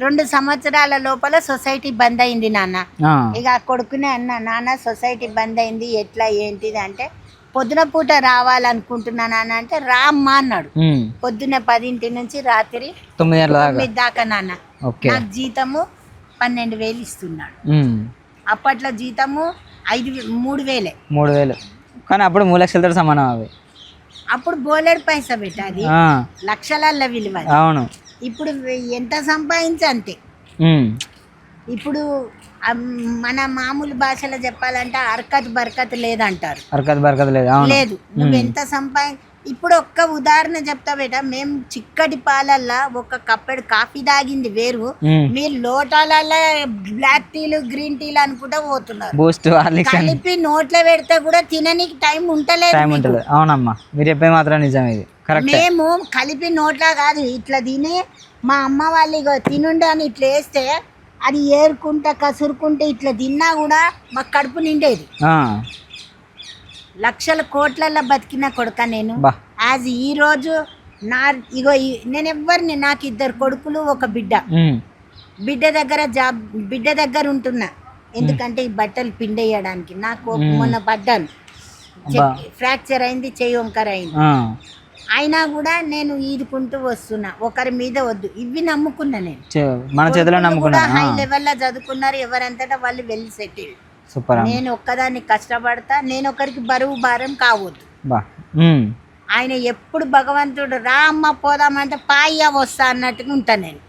2 సంవత్సరాల లోపల సొసైటీ బంద్ అయింది నాన్న. ఇక ఆ కొడుకునే అన్న, నాన్న సొసైటీ బంద్ అయింది ఎట్లా ఏంటిది అంటే, పొద్దున పూట రావాలనుకుంటున్నాను నాన్న అంటే రామ్మా అన్నాడు. పొద్దున 10 నుంచి రాత్రి 9 దాకా నాన్న. నాకు జీతము 12,000 ఇస్తున్నాడు. అప్పట్లో జీతము 3,000 కానీ అప్పుడు 3 లక్షలతో సమానం అవి. అప్పుడు బోలెడు పైసా పెట్టాది, లక్షల విలువ. అవును. ఇప్పుడు ఎంత సంపాదించి అంతే. ఇప్పుడు మన మామూలు భాషలో చెప్పాలంటే అర్కత్ బర్కత్ లేదంటారు. లేదు, నువ్వు ఎంత ఇప్పుడు ఒక్క ఉదాహరణ చెప్తా బేట. మేము చిక్కటి పాలల్లా ఒక కప్పెడు కాఫీ తాగింది వేరు, మీరు లోటాలల్లా బ్లాక్ టీలు గ్రీన్ టీలు అనుకుంటా పోతున్నారు. కలిపి నోట్లో పెడితే కూడా తిననీకి టైం ఉంటలేదు. అవునమ్మా, మీరు చెప్పే మాత్రం నిజం ఇది. మేము కలిపి నోట్లా కాదు, ఇట్లా తిని మా అమ్మ వాళ్ళు ఇగో తినుండి అని ఇట్లా వేస్తే అది ఏరుకుంటా కసురుకుంటే ఇట్లా తిన్నా కూడా మాకు కడుపు నిండేది. లక్షల కోట్లల్లో బతికిన కొడుక నేను. యాజ్ ఈ రోజు ఇగో నేను ఎవరిని, నాకు 2 కొడుకులు 1 బిడ్డ. బిడ్డ దగ్గర ఉంటున్నా, ఎందుకంటే ఈ బట్టలు పిండేయడానికి. నాకు మొన్న పడ్డాను, ఫ్రాక్చర్ అయింది, చెయ్యి వంకర అయింది. అయినా కూడా నేను ఈదుకుంటూ వస్తున్నా, ఒకరి మీద వద్దు. ఇవి నమ్ముకున్నా నేను, మన చేతిలో నమ్ముకున్నా. హై లెవెల్లో చదువుకున్నారు, ఎవరంతటా వాళ్ళు వెళ్ళి సెటిల్. నేను ఒక్కదాన్ని కష్టపడతా, నేను ఒకరికి బరువు భారం కావద్దు. ఆయన ఎప్పుడు భగవంతుడు రా అమ్మ పోదామంటే పాయ్యా వస్తా అన్నట్టుగా ఉంటాను నేను.